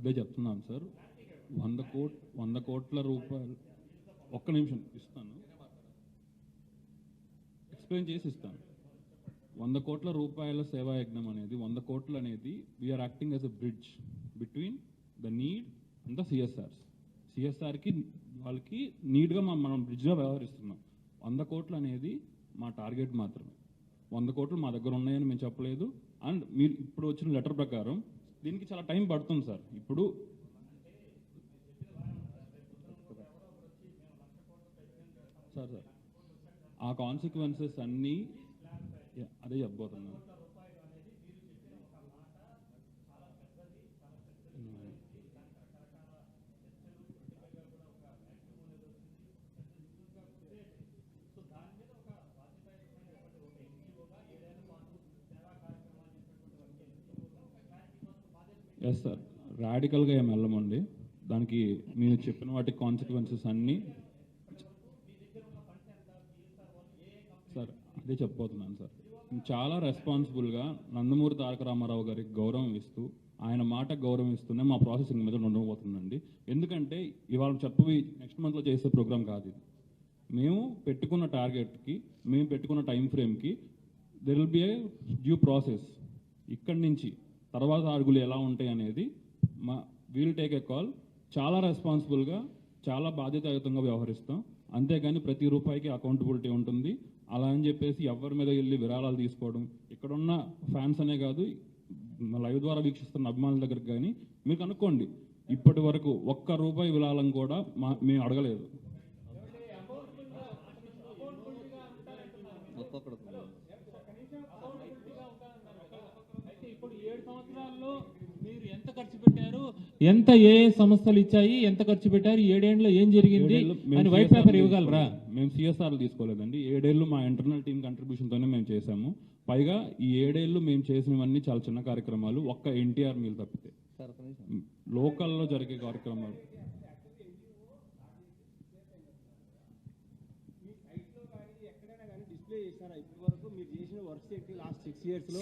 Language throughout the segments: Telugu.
అదే చెప్తున్నాను సార్. 100 కోట్ల రూపాయలు. ఒక్క నిమిషం ఇస్తాను, ఎక్స్ప్లెయిన్ చేసి ఇస్తాను. 100 కోట్ల రూపాయల సేవా యజ్ఞం అనేది 100 కోట్లు అనేది we are acting as a bridge between the need and the సిఎస్ఆర్కి వాళ్ళకి నీడ్గా మనం బ్రిడ్జ్గా వ్యవహరిస్తున్నాం. 100 కోట్లు అనేది మా టార్గెట్ మాత్రమే. 100 కోట్లు మా దగ్గర ఉన్నాయని మేము చెప్పలేదు. అండ్ మీరు ఇప్పుడు వచ్చిన లెటర్ ప్రకారం దీనికి చాలా టైం పడుతుంది సార్. ఇప్పుడు సార్ ఆ కాన్సిక్వెన్సెస్ అన్నీ అదే చెప్పబోతున్నాను. ఎస్ సార్, రాడికల్గా ఏం వెళ్ళమండి. దానికి నేను చెప్పిన వాటి కాన్సిక్వెన్సెస్ అన్నీ సార్ అదే చెప్పబోతున్నాను సార్. చాలా రెస్పాన్సిబుల్గా నందమూరి తారక రామారావు గారికి గౌరవం ఇస్తూ, ఆయన మాట గౌరవం ఇస్తూనే మా ప్రాసెసింగ్ మీద ఉండబోతుందండి. ఎందుకంటే ఇవాళ చెప్పి నెక్స్ట్ మంత్లో చేసే ప్రోగ్రామ్ కాదు ఇది. మేము పెట్టుకున్న టార్గెట్కి, మేము పెట్టుకున్న టైం ఫ్రేమ్కి there will be a due process. ఇక్కడి నుంచి తర్వాత అడుగులు ఎలా ఉంటాయి అనేది వీల్ టేక్ ఏ కాల్. చాలా రెస్పాన్సిబుల్గా, చాలా బాధ్యతాయుతంగా వ్యవహరిస్తాం. అంతేగాని ప్రతి రూపాయికి అకౌంటబిలిటీ ఉంటుంది. అలా అని చెప్పేసి ఎవరి మీద వెళ్ళి విరాళాలు తీసుకోవడం, ఇక్కడున్న ఫ్యాన్స్ అనే కాదు, లైవ్ ద్వారా వీక్షిస్తున్న అభిమానుల దగ్గరికి కానీ మీరు కనుక్కోండి, ఇప్పటి వరకు ఒక్క రూపాయి విరాళం కూడా మేము అడగలేదు. ఇప్పుడు 7 సంవత్సరాల్లో మీరు ఎంత ఖర్చు పెట్టారు, ఎంత ఏ సంస్థలు ఇచ్చాయి, ఎంత ఖర్చు పెట్టారు, 7 ఏళ్ళలో ఏం జరిగింది అని వైట్ పేపర్ ఇవ్వగలరా? మేము సిఎస్ఆర్లు తీసుకోలేదండి. 7 ఏళ్ళు మా ఇంటర్నల్ టీమ్ కంట్రిబ్యూషన్తోనే మేము చేసాము. పైగా ఈ 7 ఏళ్ళు మేము చేసినవన్నీ చాలా చిన్న కార్యక్రమాలు, ఒక్క ఎన్టీఆర్ మీల్ తప్పితే లోకల్లో జరిగే కార్యక్రమాలు.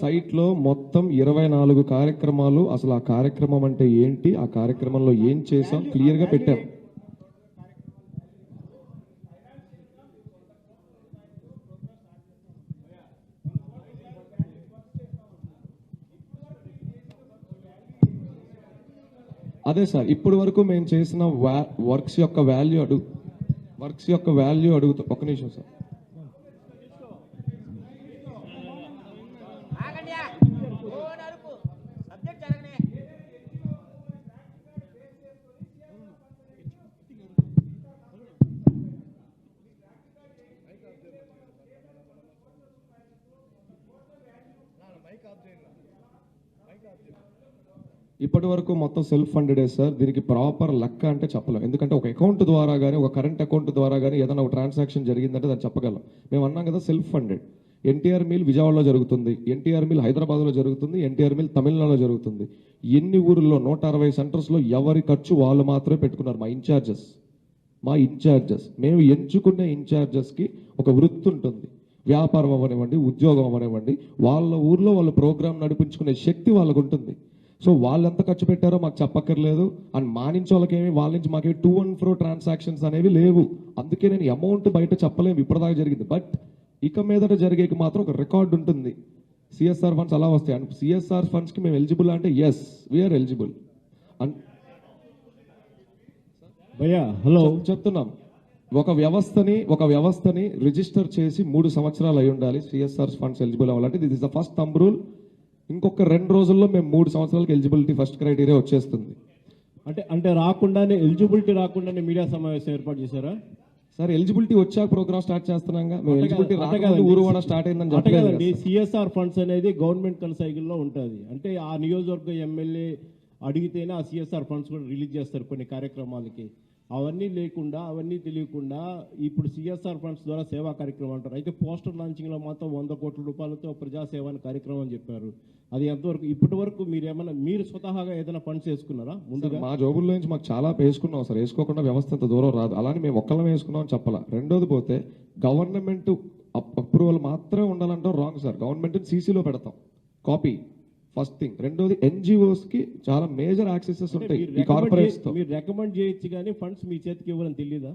సైట్లో మొత్తం 24 కార్యక్రమాలు. అసలు ఆ కార్యక్రమం అంటే ఏంటి, ఆ కార్యక్రమంలో ఏం చేసాం క్లియర్గా పెట్టాం. అదే సార్, ఇప్పటి వరకు మేము చేసిన వర్క్స్ యొక్క వాల్యూ అడుగుతా. ఒక్క నిమిషం సార్. ఇప్పటి వరకు మొత్తం సెల్ఫ్ ఫండెడే సార్. దీనికి ప్రాపర్ లెక్క అంటే చెప్పలేం. ఎందుకంటే ఒక అకౌంట్ ద్వారా కానీ, ఒక కరెంట్ అకౌంట్ ద్వారా కానీ ఏదైనా ఒక ట్రాన్సాక్షన్ జరిగిందంటే దాన్ని చెప్పగలం. మేము అన్నాం కదా సెల్ఫ్ ఫండెడ్. ఎన్టీఆర్ మీల్ విజయవాడలో జరుగుతుంది, ఎన్టీఆర్ మీల్ హైదరాబాద్లో జరుగుతుంది, ఎన్టీఆర్ మీల్ తమిళనాడులో జరుగుతుంది. ఎన్ని ఊర్లలో 160 సెంటర్స్లో ఎవరి ఖర్చు వాళ్ళు మాత్రమే పెట్టుకున్నారు. మా ఇన్ఛార్జెస్ మేము ఎంచుకునే ఇన్ఛార్జెస్కి ఒక వృత్తి ఉంటుంది. వ్యాపారం అవ్వనివ్వండి, ఉద్యోగం అవ్వనివ్వండి, వాళ్ళ ఊర్లో వాళ్ళ ప్రోగ్రామ్ నడిపించుకునే శక్తి వాళ్ళకు ఉంటుంది. సో వాళ్ళు ఎంత ఖర్చు పెట్టారో మాకు చెప్పక్కర్లేదు. అండ్ మా నుంచి వాళ్ళకేమి, వాళ్ళ నుంచి మాకేమి టూ అండ్ ఫ్రో ట్రాన్సాక్షన్స్ అనేవి లేవు. అందుకే నేను అమౌంట్ బయట చెప్పలేము ఇప్పటిదాకా జరిగింది. బట్ ఇక మీదట జరిగేకి మాత్రం ఒక రికార్డు ఉంటుంది. సిఎస్ఆర్ ఫండ్స్ అలా వస్తాయి. అండ్ సిఎస్ఆర్ ఫండ్స్కి మేము ఎలిజిబుల్ అంటే ఎస్, వీఆర్ ఎలిజిబుల్. భయ్యా హలో చెప్తున్నాం. ఒక వ్యవస్థని రిజిస్టర్ చేసి 3 సంవత్సరాలు అయి ఉండాలి సిఎస్ఆర్ ఫండ్స్ ఎలిజిబుల్ అవ్వాలంటే. This is the first thumb rule. ఇంకొక 2 రోజుల్లో మేము 3 సంవత్సరాలకి ఎలిజిబిలిటీ ఫస్ట్ క్రైటీరియా వచ్చేస్తుంది. అంటే రాకుండానే, ఎలిజిబిలిటీ రాకుండానే మీడియా సమావేశం ఏర్పాటు చేశారా సార్? ఎలిజిబిలిటీ వచ్చాక ప్రోగ్రామ్ స్టార్ట్ చేస్తున్నాగా. మేము ఎలిజిబిలిటీ రాగానే ఊరువాడ స్టార్ట్ అయిందని చెప్పలేదండి. సిఎస్ఆర్ ఫండ్స్ అనేది గవర్నమెంట్ కన్సైకిల్లో ఉంటుంది. అంటే ఆ నియోజకవర్గ ఎమ్మెల్యే అడిగితేనే ఆ సిఎస్ఆర్ ఫండ్స్ కూడా రిలీజ్ చేస్తారు కొన్ని కార్యక్రమాలకి. అవన్నీ లేకుండా, అవన్నీ తెలియకుండా ఇప్పుడు సిఎస్ఆర్ ఫండ్స్ ద్వారా సేవా కార్యక్రమం అంటారు. అయితే పోస్టర్ లాంచింగ్లో మాత్రం 100 కోట్ల రూపాయలతో ప్రజాసేవ అని కార్యక్రమం అని చెప్పారు. అది ఎంతవరకు, ఇప్పటి వరకు మీరు స్వతహాగా ఏదైనా ఫండ్స్ వేసుకున్నారా? ముందుగా మా జోబుల్లో నుంచి మాకు చాలా వేసుకున్నాం సార్. వేసుకోకుండా వ్యవస్థ ఇంత దూరం రాదు. అలానే మేము ఒక్కళ్ళం వేసుకున్నాం అని చెప్పాలా. రెండోది పోతే గవర్నమెంట్ అప్రూవల్ మాత్రమే ఉండాలంటాం రాంగ్ సార్. గవర్నమెంట్ సీసీలో పెడతాం కాపీ. First thing. రెండోది NGOs కి చాలా మేజర్ యాక్సెసెస్ ఉంటాయి ఈ కార్పొరేట్స్ తో. మీరు రికమెండ్ చేయొచ్చు కానీ ఫండ్స్ మీ చేతికి ఇవ్వాలని తెలియదా?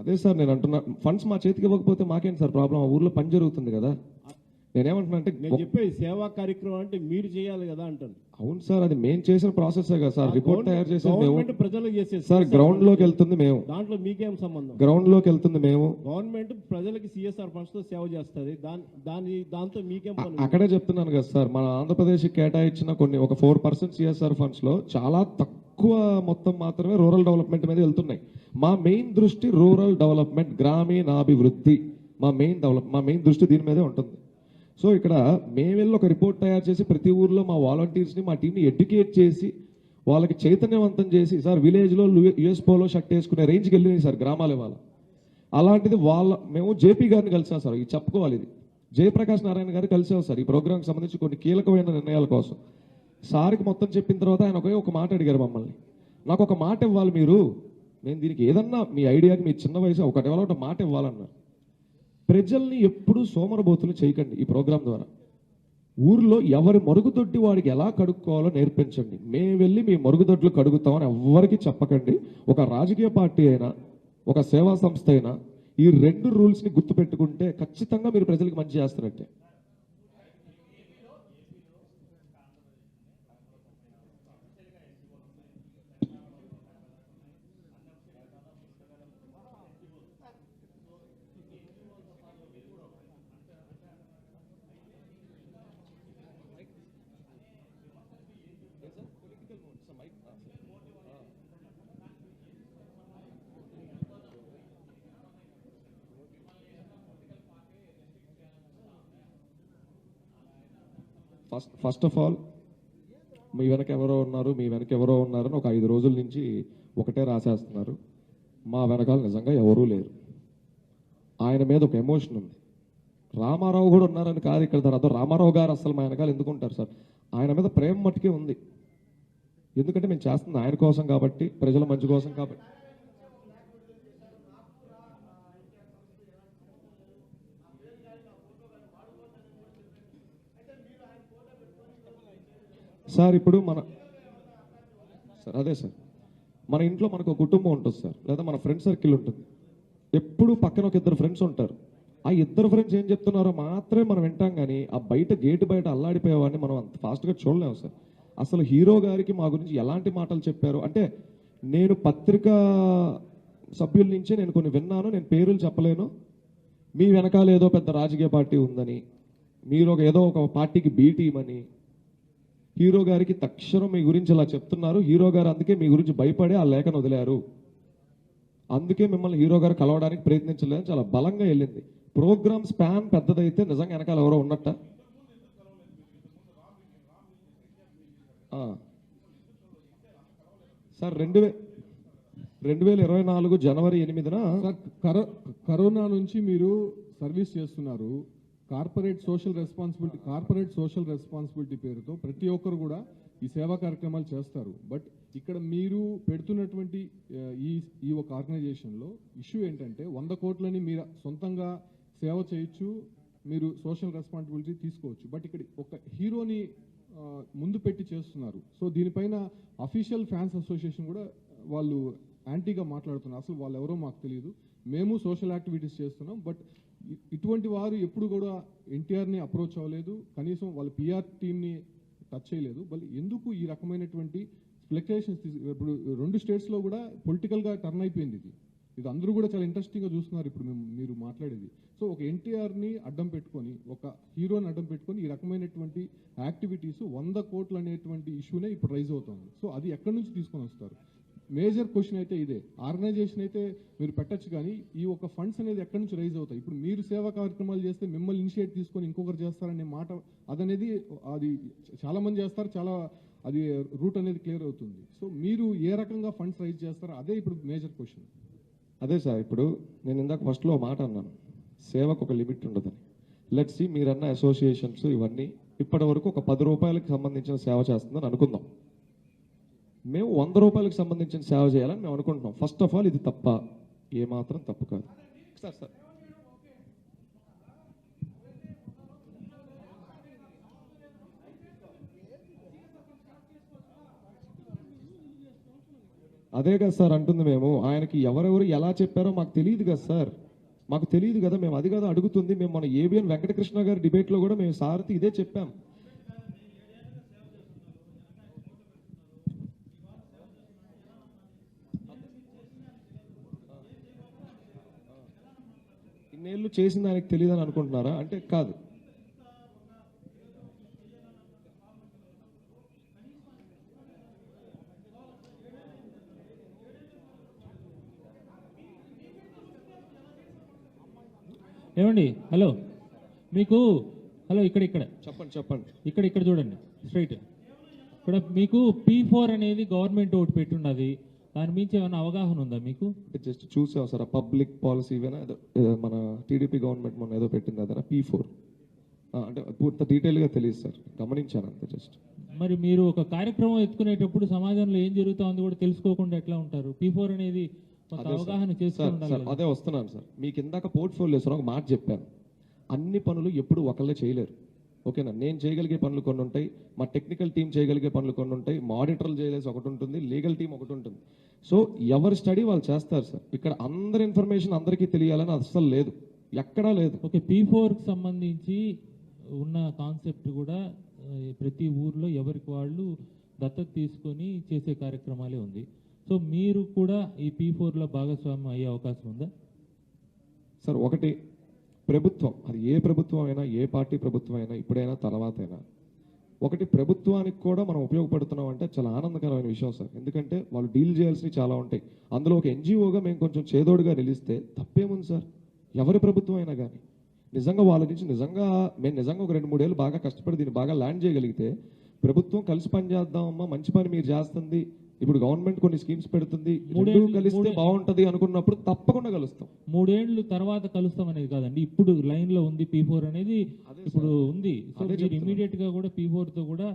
అదే సార్ నేను అంటున్నా, ఫండ్స్ మా చేతికి ఇవ్వకపోతే మాకేంటి సార్ ప్రాబ్లం? ఆ ఊర్లో పని జరుగుతుంది కదా. నేనేమంటున్నా అంటే, నేను చెప్పేది సేవా కార్యక్రమం అంటే మీరు చేయాలి కదా అంటాను. అవును సార్, అది మేము చేసిన ప్రాసెస్ కదా సార్. రిపోర్ట్ తయారు చేసేది మేము. గవర్నమెంట్ ప్రజలకు చేసేది సార్ గ్రౌండ్ లోకి వెళ్తుంది మేము. దాంట్లో మీకేం సంబంధం? గ్రౌండ్ లోకి వెళ్తుంది మేము. గవర్నమెంట్ ప్రజలకి CSR ఫండ్స్ తో సేవ చేస్తుంది, దాంతో మీకేం పని? అక్కడే చెప్తున్నాను కదా సార్, మన ఆంధ్రప్రదేశ్ కేటాయించిన ఒక 4% CSR ఫండ్స్ లో చాలా తక్కువ మొత్తం మాత్రమే రూరల్ డెవలప్మెంట్ మీద వెళ్తున్నాయి. మా మెయిన్ దృష్టి రూరల్ డెవలప్మెంట్, గ్రామీణాభివృద్ధి. మా మెయిన్ దృష్టి దీని మీదే ఉంటుంది. సో ఇక్కడ మేము వెళ్ళి ఒక రిపోర్ట్ తయారు చేసి ప్రతి ఊర్లో మా వాలంటీర్స్ని, మా టీంని ఎడ్యుకేట్ చేసి వాళ్ళకి చైతన్యవంతం చేసి, సార్ విలేజ్లో US పోలో షర్ట్ వేసుకునే రేంజ్కి వెళ్ళినాయి సార్ గ్రామాల వాళ్ళ. అలాంటిది మేము JP గారిని కలిసాం సార్. ఇది చెప్పుకోవాలి, ఇది జయప్రకాష్ నారాయణ గారు కలిసాం సార్ ఈ ప్రోగ్రామ్కి సంబంధించి కొన్ని కీలకమైన నిర్ణయాల కోసం. సార్కి మొత్తం చెప్పిన తర్వాత ఆయన ఒక మాట అడిగారు మమ్మల్ని, నాకు ఒక మాట ఇవ్వాలి మీరు, నేను దీనికి ఏదన్నా మీ ఐడియాకి మీ చిన్న వయసు ఒకటి మాట ఇవ్వాలన్నారు. ప్రజల్ని ఎప్పుడూ సోమరబోతులు చేయకండి. ఈ ప్రోగ్రాం ద్వారా ఊర్లో ఎవరి మరుగుదొడ్డి వాడికి ఎలా కడుక్కోవాలో నేర్పించండి. మేము వెళ్ళి మీ మరుగుదొడ్లు కడుగుతామని ఎవ్వరికి చెప్పకండి. ఒక రాజకీయ పార్టీ అయినా, ఒక సేవా సంస్థ అయినా ఈ 2 రూల్స్ని గుర్తుపెట్టుకుంటే ఖచ్చితంగా మీరు ప్రజలకు మంచి చేస్తున్నట్టే. ఫస్ట్ ఆఫ్ ఆల్ మీ వెనక ఎవరో ఉన్నారని ఒక 5 రోజుల నుంచి ఒకటే రాసేస్తున్నారు. మా వెనకాల నిజంగా ఎవరూ లేరు. ఆయన మీద ఒక ఎమోషన్ ఉంది. రామారావు కూడా ఉన్నారని కాదు ఇక్కడ తర్వాత. రామారావు గారు అసలు మా వెనకాల ఎందుకు ఉంటారు సార్? ఆయన మీద ప్రేమ మట్టుకే ఉంది. ఎందుకంటే మేము చేస్తుంది ఆయన కోసం కాబట్టి, ప్రజల మంచి కోసం కాబట్టి. సార్ ఇప్పుడు అదే సార్, మన ఇంట్లో మనకు ఒక కుటుంబం ఉంటుంది సార్, లేదా మన ఫ్రెండ్ సర్కిల్ ఉంటుంది. ఎప్పుడు పక్కన ఒక 2 ఫ్రెండ్స్ ఉంటారు. ఆ 2 ఫ్రెండ్స్ ఏం చెప్తున్నారో మాత్రమే మనం వింటాం, కానీ ఆ గేటు బయట అల్లాడిపోయేవాడిని మనం అంత ఫాస్ట్గా చూడలేము సార్. అసలు హీరో గారికి మా గురించి ఎలాంటి మాటలు చెప్పారు అంటే, నేను పత్రికా సభ్యుల నుంచే నేను కొన్ని విన్నాను, నేను పేర్లు చెప్పలేను. మీ వెనకాల ఏదో పెద్ద రాజకీయ పార్టీ ఉందని, మీరు ఏదో ఒక పార్టీకి బీ టీం అని, హీరో గారికి తక్షణం మీ గురించి ఇలా చెప్తున్నారు, హీరో గారు అందుకే మీ గురించి భయపడి ఆ లేఖను వదిలారు, అందుకే మిమ్మల్ని హీరో గారు కలవడానికి ప్రయత్నించలేదని చాలా బలంగా వెళ్ళింది. ప్రోగ్రామ్ స్పాన్ పెద్దదైతే నిజంగా వెనకాల ఎవరో ఉన్నట్ట. సార్ 2024 జనవరి 8న కరోనా నుంచి మీరు సర్వీస్ చేస్తున్నారు. కార్పొరేట్ సోషల్ రెస్పాన్సిబిలిటీ పేరుతో ప్రతి ఒక్కరు కూడా ఈ సేవా కార్యక్రమాలు చేస్తారు. బట్ ఇక్కడ మీరు పెడుతున్నటువంటి ఈ ఒక ఆర్గనైజేషన్లో ఇష్యూ ఏంటంటే 100 కోట్లని మీరు సొంతంగా సేవ చేయొచ్చు, మీరు సోషల్ రెస్పాన్సిబిలిటీ తీసుకోవచ్చు. బట్ ఇక్కడ ఒక హీరోని ముందు పెట్టి చేస్తున్నారు. సో దీనిపైన అఫీషియల్ ఫ్యాన్స్ అసోసియేషన్ కూడా వాళ్ళు యాంటీగా మాట్లాడుతున్నారు. అసలు వాళ్ళు ఎవరో మాకు తెలియదు, మేము సోషల్ యాక్టివిటీస్ చేస్తున్నాం. బట్ ఇటువంటి వారు ఎప్పుడు కూడా ఎన్టీఆర్ని అప్రోచ్ అవ్వలేదు, కనీసం వాళ్ళ PR టీమ్ని టచ్ చేయలేదు. మళ్ళీ ఎందుకు ఈ రకమైనటువంటి స్పెక్యులేషన్స్? ఇప్పుడు 2 స్టేట్స్లో కూడా పొలిటికల్గా టర్న్ అయిపోయింది ఇది అందరూ కూడా చాలా ఇంట్రెస్టింగ్గా చూస్తున్నారు ఇప్పుడు మీరు మాట్లాడేది. సో ఒక ఎన్టీఆర్ని అడ్డం పెట్టుకొని, ఒక హీరోని అడ్డం పెట్టుకొని ఈ రకమైనటువంటి యాక్టివిటీస్ 100 కోట్లు అనేటువంటి ఇష్యూనే ఇప్పుడు రైజ్ అవుతుంది. సో అది ఎక్కడి నుంచి తీసుకొని వస్తారు? మేజర్ క్వశ్చన్ అయితే ఇదే. ఆర్గనైజేషన్ అయితే మీరు పెట్టచ్చు, కానీ ఈ ఒక ఫండ్స్ అనేది ఎక్కడి నుంచి రైజ్ అవుతాయి? ఇప్పుడు మీరు సేవా కార్యక్రమాలు చేస్తే మిమ్మల్ని ఇనిషియేట్ తీసుకొని ఇంకొకరు చేస్తారనే మాట అది చాలా మంది చేస్తారు, అది రూట్ అనేది క్లియర్ అవుతుంది. సో మీరు ఏ రకంగా ఫండ్స్ రైజ్ చేస్తారో అదే ఇప్పుడు మేజర్ క్వశ్చన్. అదే సార్, ఇప్పుడు నేను ఇందాక ఫస్ట్లో మాట అన్నాను, సేవకు ఒక లిమిట్ ఉండదని. లెట్స్ సీ, మీరన్న అసోసియేషన్స్ ఇవన్నీ ఇప్పటి వరకు ఒక 10 రూపాయలకు సంబంధించిన సేవ చేస్తుందని అనుకుందాం. మేము 100 రూపాయలకు సంబంధించిన సేవ చేయాలని మేము అనుకుంటున్నాం. ఫస్ట్ ఆఫ్ ఆల్ ఇది తప్ప? ఏమాత్రం తప్పు కాదు సార్. అదే కదా సార్ అంటుంది మేము. ఆయనకి ఎవరెవరు ఎలా చెప్పారో మాకు తెలియదు కదా సార్, మాకు తెలియదు కదా. మేము అది కదా అడుగుతుంది. మేము మన ఏబిఎన్ వెంకటకృష్ణ గారి డిబేట్లో కూడా మేము సార్కి ఇదే చెప్పాం. ఇన్నేళ్ళు చేసింది ఆయనకు తెలియదని అనుకుంటున్నారా? అంటే కాదు. ఏమండి, హలో, మీకు హలో, ఇక్కడ చెప్పండి. ఇక్కడ చూడండి స్ట్రైట్. ఇక్కడ మీకు P4 అనేది గవర్నమెంట్ ఒకటి పెట్టున్నది. దాని మించి ఏమైనా అవగాహన ఉందా మీకు? జస్ట్ చూసాం సార్, పబ్లిక్ పాలసీ ఏదో మన టీడీపీ గవర్నమెంట్ మొన్న ఏదో పెట్టింది అదేనా P4? అంటే పూర్తి డీటెయిల్గా తెలియదు సార్, గమనించాను అంతే జస్ట్. మరి మీరు ఒక కార్యక్రమం ఎత్తుకునేటప్పుడు సమాజంలో ఏం జరుగుతుందో కూడా తెలుసుకోకుండా ఎట్లా ఉంటారు? P4 అనేది కొంత అవగాహన చేస్తూ ఉండాలి సార్. కదా. అదే వస్తున్నాను సార్. మీకు ఇందాక పోర్ట్ఫోలియోస్ ఒక మాట చెప్పాను, అన్ని పనులు ఎప్పుడు ఒకళ్ళే చేయలేరు. ఓకేనా? నేను చేయగలిగే పనులు కొన్ని ఉంటాయి, మా టెక్నికల్ టీం చేయగలిగే పనులు కొన్ని ఉంటాయి, మా ఆడిటర్లు చేయలేసి ఒకటి ఉంటుంది, లీగల్ టీం ఒకటి ఉంటుంది. సో ఎవరి స్టడీ వాళ్ళు చేస్తారు సార్. ఇక్కడ అందరి ఇన్ఫర్మేషన్ అందరికీ తెలియాలని అస్సలు లేదు, ఎక్కడా లేదు. ఓకే, P4కి సంబంధించి ఉన్న కాన్సెప్ట్ కూడా ప్రతి ఊర్లో ఎవరికి వాళ్ళు దత్తత తీసుకొని చేసే కార్యక్రమాలే ఉంది. సో మీరు కూడా ఈ P4లో భాగస్వామ్యం అయ్యే అవకాశం ఉందా? సార్ ఒకటి, ప్రభుత్వం అది ఏ ప్రభుత్వం అయినా, ఏ పార్టీ ప్రభుత్వం అయినా, ఇప్పుడైనా తర్వాతైనా, ఒకటి ప్రభుత్వానికి కూడా మనం ఉపయోగపడుతున్నాం అంటే చాలా ఆనందకరమైన విషయం సార్. ఎందుకంటే వాళ్ళు డీల్ చేయాల్సినవి చాలా ఉంటాయి. అందులో ఒక ఎన్జిఓగా మేము కొంచెం చేదోడుగా నిలిస్తే తప్పేముంది సార్? ఎవరి ప్రభుత్వం అయినా కానీ నిజంగా వాళ్ళ నుంచి మేము నిజంగా ఒక 2-3 ఏళ్ళు బాగా కష్టపడి దీన్ని బాగా ల్యాండ్ చేయగలిగితే, ప్రభుత్వం కలిసి పని చేద్దామమ్మా, మంచి పని మీరు చేస్తుంది, ఇప్పుడు గవర్నమెంట్ కొన్ని స్కీమ్స్ పెడుతుంది, రెండు కలిస్తే బాగుంటది అనుకున్నప్పుడు తప్పకుండా కలుస్తాం. 3 ఏళ్ళు తర్వాత కలుస్తాం అనేది కాదండి, ఇప్పుడు లైన్ లో ఉంది P4 అనేది, ఇప్పుడు ఉంది. సో మీరు ఇమీడియట్ గా కూడా P4 తో కూడా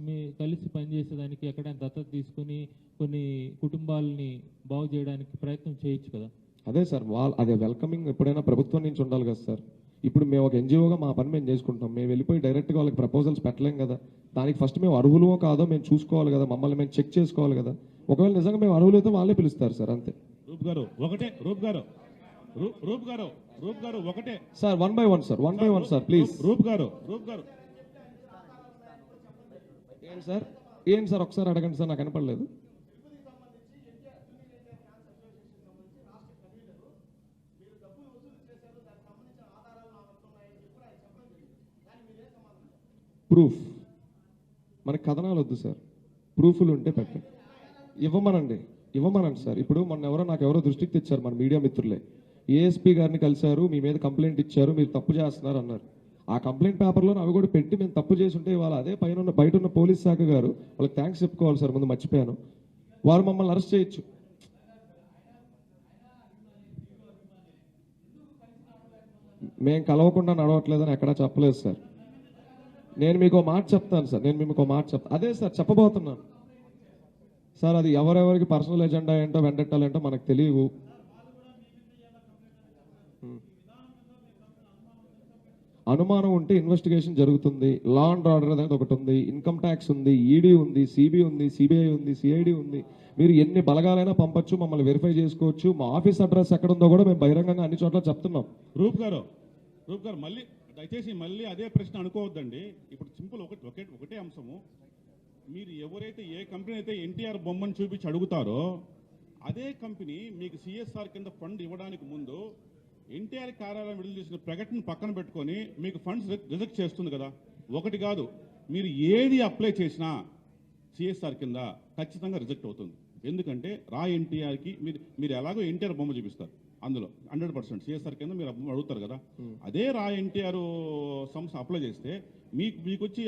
మీ కలిసి పనిచేసేదానికి ఎక్కడైనా దత్తత తీసుకుని కొన్ని కుటుంబాలని బాగు చేయడానికి ప్రయత్నం చేయొచ్చు కదా. అదే సార్, అదే వెల్కమింగ్ ఎప్పుడైనా ప్రభుత్వం నుంచి ఉండాలి కదా సార్. ఇప్పుడు మేము ఒక ఎన్జిఓగా మా పని మేము చేసుకుంటాం, మేము వెళ్ళిపోయి డైరెక్ట్గా వాళ్ళకి ప్రపోజల్స్ పెట్టలేం కదా. దానికి ఫస్ట్ మేము అర్హులమో కాదో మేము చూసుకోవాలి కదా, మమ్మల్ని మేము చెక్ చేసుకోవాలి కదా. ఒకవేళ నిజంగా మేము అర్హులైతే వాళ్ళే పిలుస్తారు సార్, అంతే. రూప్ గారు ఒకటే sir 1 by 1 sir, 1 by 1 sir please. Roop గారు ఏం సార్ ఒకసారి అడగండి సార్, నాకు కనపడలేదు. ప్రూఫ్ మనకి కథనాలు వద్దు సార్, ప్రూఫ్లు ఉంటే పెట్టండి. ఇవ్వమనండి సార్. ఇప్పుడు నాకు ఎవరో దృష్టికి తెచ్చారు మన మీడియా మిత్రులే, ఏఎస్పీ గారిని కలిశారు, మీ మీద కంప్లైంట్ ఇచ్చారు, మీరు తప్పు చేస్తున్నారు అన్నారు. ఆ కంప్లైంట్ పేపర్లో అవి కూడా పెట్టి మేము తప్పు చేసి ఉంటే వాళ్ళ అదే బయట ఉన్న పోలీస్ శాఖ గారు వాళ్ళకి థ్యాంక్స్ చెప్పుకోవాలి సార్. ముందు మర్చిపోయాను, వారు మమ్మల్ని అరెస్ట్ చేయొచ్చు. మేము కలవకుండా నడవట్లేదని ఎక్కడా చెప్పలేదు సార్. నేను మీకు మాట చెప్తాను సార్, అదే సార్ చెప్పబోతున్నాను సార్. అది ఎవరెవరికి పర్సనల్ ఎజెండా ఏంటో వెంటెట్టాలేంటో మనకు తెలియవు. అనుమానం ఉంటే ఇన్వెస్టిగేషన్ జరుగుతుంది. లా అండ్ ఆర్డర్ అనేది ఒకటి ఉంది, ఇన్కమ్ ట్యాక్స్ ఉంది, ఈడీ ఉంది, సిబి ఉంది, సిబిఐ ఉంది, సిఐడి ఉంది. మీరు ఎన్ని బలగాలైనా పంపొచ్చు, మమ్మల్ని వెరిఫై చేసుకోవచ్చు. మా ఆఫీస్ అడ్రస్ ఎక్కడ ఉందో కూడా మేము బహిరంగంగా అన్ని చోట్ల చెప్తున్నాం. రూప్ గారు మళ్ళీ దయచేసి మళ్ళీ అదే ప్రశ్న అనుకోవద్దండి. ఇప్పుడు సింపుల్ ఒకటే అంశము. మీరు ఎవరైతే ఏ కంపెనీ అయితే ఎన్టీఆర్ బొమ్మను చూపించి అడుగుతారో అదే కంపెనీ మీకు సిఎస్ఆర్ కింద ఫండ్ ఇవ్వడానికి ముందు ఎన్టీఆర్ కార్యాలయం విడుదల చేసిన ప్రకటన పక్కన పెట్టుకొని మీకు ఫండ్స్ రిజెక్ట్ చేస్తుంది కదా. ఒకటి కాదు, మీరు ఏది అప్లై చేసినా సిఎస్ఆర్ కింద ఖచ్చితంగా రిజెక్ట్ అవుతుంది. ఎందుకంటే రా ఎన్టీఆర్కి మీరు ఎలాగో ఎన్టీఆర్ బొమ్మ చూపిస్తారు, అందులో 100% సిఎస్ఆర్ కింద మీరు అడుగుతారు కదా. అదే రా ఎన్టీఆర్ సంస్థ అప్లై చేస్తే మీకు వచ్చి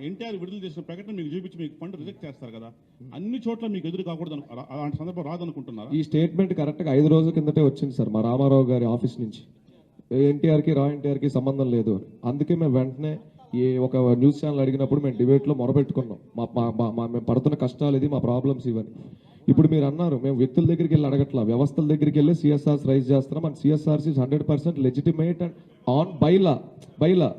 ఎన్టీఆర్ విడుదల చేసిన ప్రకటన మీకు చూపించి మీకు ఫండ్ రిజెక్ట్ చేస్తారు కదా. అన్ని చోట్ల మీకు ఎదురు కాకూడదు, అలాంటి సందర్భం రాదనుకుంటున్నారా? ఈ స్టేట్మెంట్ కరెక్ట్గా 5 రోజుల కిందటే వచ్చింది సార్ మా రామారావు గారి ఆఫీస్ నుంచి. ఎన్టీఆర్కి సంబంధం లేదు అని. అందుకే మేము వెంటనే ఒక న్యూస్ ఛానల్ అడిగినప్పుడు మేము డిబేట్లో మొరపెట్టుకున్నాం, మేము పడుతున్న కష్టాలు ఇది, మా ప్రాబ్లమ్స్ ఇవని. ఇప్పుడు మీరు అన్నారు మేము వ్యక్తుల దగ్గరికి వెళ్ళి అడగట్లా, వ్యవస్థల దగ్గరికి వెళ్ళి సిఎస్ఆర్స్ రైజ్ చేస్తున్నాం. And CSRs 100% legitimate and on bylaw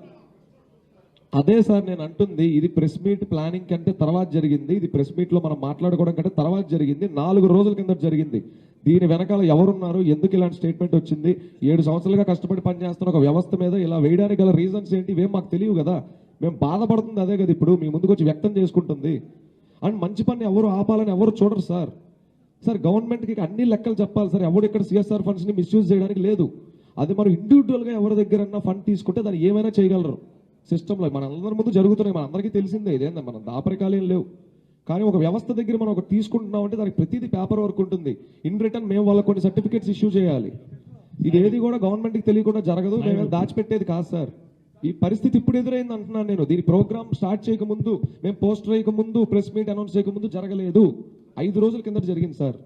అదే సార్ నేను అంటుంది, ఇది ప్రెస్ మీట్ ప్లానింగ్ కంటే తర్వాత జరిగింది, ఇది ప్రెస్ మీట్ లో మనం మాట్లాడుకోవడం కంటే తర్వాత జరిగింది, 4 రోజుల కింద జరిగింది. దీని వెనకాల ఎవరున్నారు, ఎందుకు ఇలాంటి స్టేట్మెంట్ వచ్చింది, 7 సంవత్సరాలుగా కష్టపడి పనిచేస్తున్న ఒక వ్యవస్థ మీద ఇలా వేయడానికి గల రీజన్స్ ఏంటి, ఇవేం మాకు తెలియవు కదా. మేము బాధపడుతుంది అదే కదా ఇప్పుడు మీ ముందుకు వచ్చి వ్యక్తం చేసుకుంటుంది. అండ్ మంచి పని ఎవరు ఆపాలని ఎవరు చూడరు సార్. సార్ గవర్నమెంట్కి అన్ని లెక్కలు చెప్పాలి సార్. ఎవరు ఇక్కడ సిఎస్ఆర్ ఫండ్స్ని మిస్యూజ్ చేయడానికి లేదు. అది మనం ఇండివిజువల్గా ఎవరి దగ్గరన్నా ఫండ్ తీసుకుంటే దాన్ని ఏమైనా చేయగలరు. సిస్టంలో మన అందరి ముందు జరుగుతున్నాయి, మన అందరికీ తెలిసిందే, ఇదేందా మనం దాపరికాలు ఏం లేవు. కానీ ఒక వ్యవస్థ దగ్గర మనం ఒకటి తీసుకుంటున్నాం అంటే దానికి ప్రతిదీ పేపర్ వర్క్ ఉంటుంది. ఇన్ రిటర్న్ మేము వాళ్ళకి కొన్ని సర్టిఫికేట్స్ ఇష్యూ చేయాలి. ఇది ఏది కూడా గవర్నమెంట్కి తెలియకుండా జరగదు, మేము దాచిపెట్టేది కాదు సార్. ఈ పరిస్థితి ఇప్పుడు ఎదురైంది అంటున్నాను నేను. దీని ప్రోగ్రామ్ స్టార్ట్ చేయకముందు, మేము పోస్టర్ వేయకముందు, ప్రెస్ మీట్ అనౌన్స్ చేయకముందు జరగలేదు. 5 రోజుల కింద జరిగింది సార్.